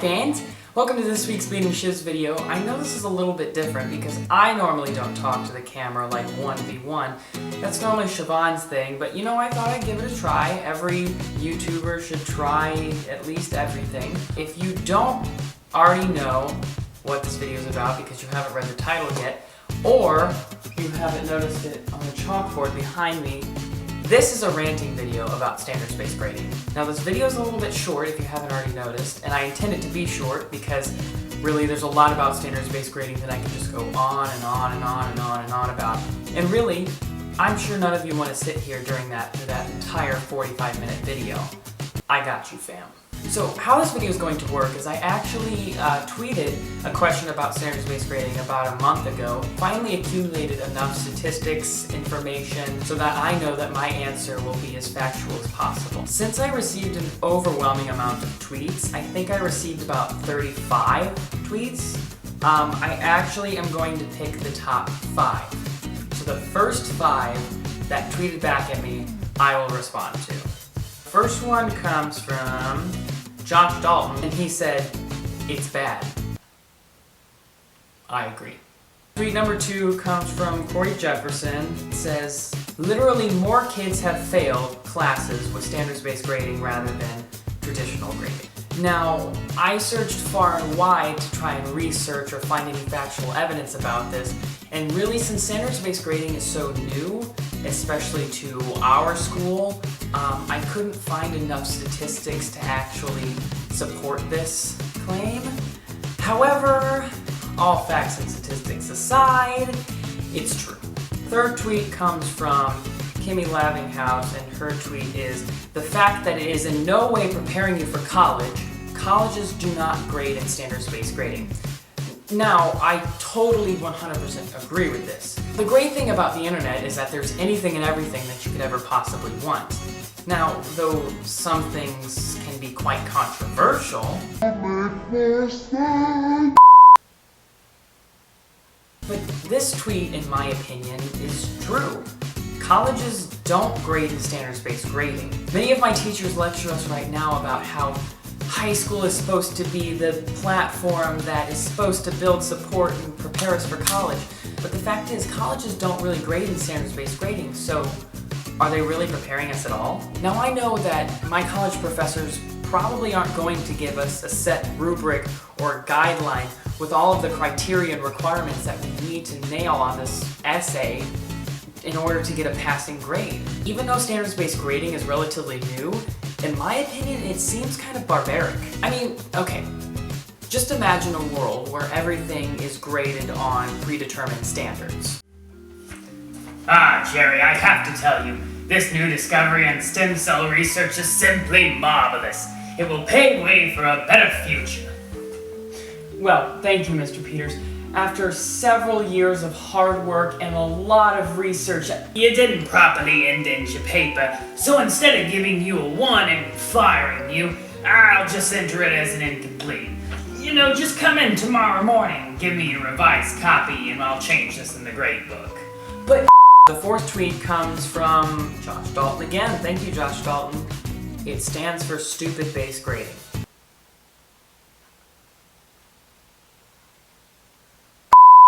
fans! Welcome to this week's Beating Shivs video. I know this is a little bit different because I normally don't talk to the camera like 1v1. That's normally Siobhan's thing, but you know, I thought I'd give it a try. Every YouTuber should try at least everything. If you don't already know what this video is about because you haven't read the title yet, or you haven't noticed it on the chalkboard behind me, this is a ranting video about standards-based grading. Now this video is a little bit short if you haven't already noticed, and I intend it to be short because really there's a lot about standards-based grading that I can just go on and on and on and on and on about. And really, I'm sure none of you want to sit here during that entire 45-minute video. I got you, fam. So how this video is going to work is I actually tweeted a question about standards-based grading about a month ago. Finally accumulated enough statistics, information, so that I know that my answer will be as factual as possible. Since I received an overwhelming amount of tweets, I think I received about 35 tweets, I actually am going to pick the top 5. So the first 5 that tweeted back at me, I will respond to. First one comes from Josh Dalton, and he said, "It's bad." I agree. Tweet number 2 comes from Corey Jefferson. It says, "Literally more kids have failed classes with standards-based grading rather than traditional grading." Now, I searched far and wide to try and research or find any factual evidence about this, and really since standards-based grading is so new, especially to our school, I couldn't find enough statistics to actually support this claim. However, all facts and statistics aside, it's true. Third tweet comes from Kimmy Lavinghouse, and her tweet is, "The fact that it is in no way preparing you for college. Colleges do not grade in standards-based grading." Now, I totally 100% agree with this. The great thing about the internet is that there's anything and everything that you could ever possibly want. Now, though some things can be quite controversial, but this tweet, in my opinion, is true. Colleges don't grade in standards-based grading. Many of my teachers lecture us right now about how high school is supposed to be the platform that is supposed to build support and prepare us for college. But the fact is, colleges don't really grade in standards-based grading, so are they really preparing us at all? Now I know that my college professors probably aren't going to give us a set rubric or guideline with all of the criteria and requirements that we need to nail on this essay in order to get a passing grade. Even though standards-based grading is relatively new, in my opinion, it seems kind of barbaric. I mean, okay, just imagine a world where everything is graded on predetermined standards. Ah, Jerry, I have to tell you, this new discovery in stem cell research is simply marvelous. It will pave way for a better future. Well, thank you, Mr. Peters. After several years of hard work and a lot of research, you didn't properly indent your paper, so instead of giving you a 1 and firing you, I'll just enter it as an incomplete. You know, just come in tomorrow morning and give me your revised copy and I'll change this in the grade book. But the fourth tweet comes from Josh Dalton again. Thank you, Josh Dalton. It stands for stupid-based grading.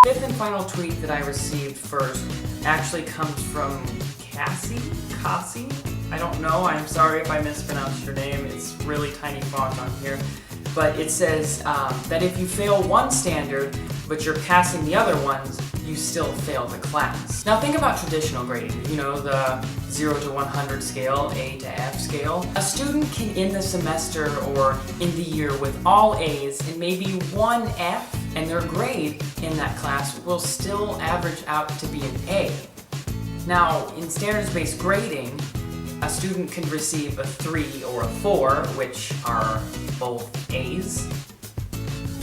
Fifth and final tweet that I received first actually comes from Cassie? I don't know, I'm sorry if I mispronounced your name, it's really tiny font on here. But it says that if you fail one standard, but you're passing the other ones, you still fail the class. Now think about traditional grading, you know, the 0 to 100 scale, A to F scale. A student can end the semester or end the year with all A's and maybe 1 F, and their grade in that class will still average out to be an A. Now, in standards-based grading, a student can receive a 3 or a 4, which are both A's.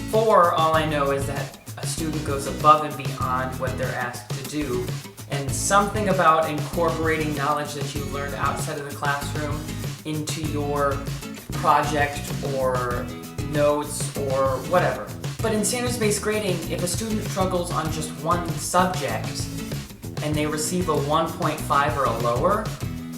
4, all I know is that a student goes above and beyond what they're asked to do, and something about incorporating knowledge that you learned outside of the classroom into your project or notes or whatever. But in standards-based grading, if a student struggles on just one subject and they receive a 1.5 or a lower,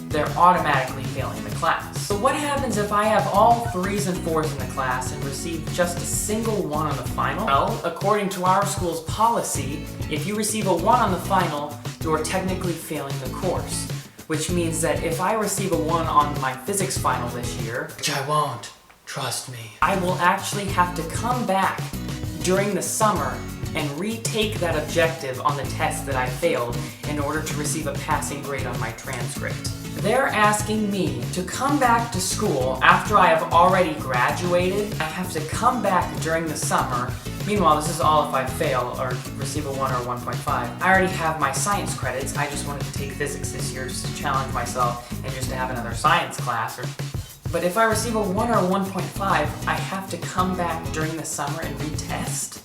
they're automatically failing the class. So what happens if I have all 3s and 4s in the class and receive just a single 1 on the final? Well, according to our school's policy, if you receive a 1 on the final, you are technically failing the course. Which means that if I receive a 1 on my physics final this year, which I won't, trust me, I will actually have to come back during the summer and retake that objective on the test that I failed in order to receive a passing grade on my transcript. They're asking me to come back to school after I have already graduated. I have to come back during the summer. Meanwhile, this is all if I fail or receive a 1 or a 1.5. I already have my science credits. I just wanted to take physics this year just to challenge myself and just to have another science class. But if I receive a 1 or a 1.5, I have to come back during the summer and retest?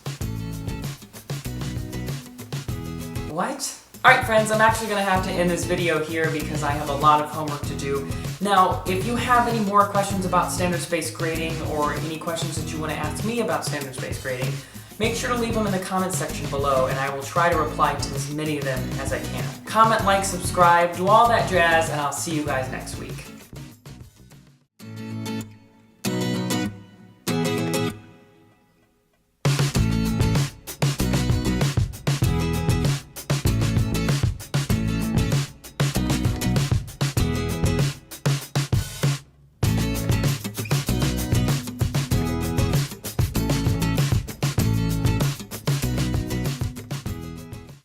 What? Alright friends, I'm actually going to have to end this video here because I have a lot of homework to do. Now, if you have any more questions about standards-based grading or any questions that you want to ask me about standards-based grading, make sure to leave them in the comments section below and I will try to reply to as many of them as I can. Comment, like, subscribe, do all that jazz, and I'll see you guys next week.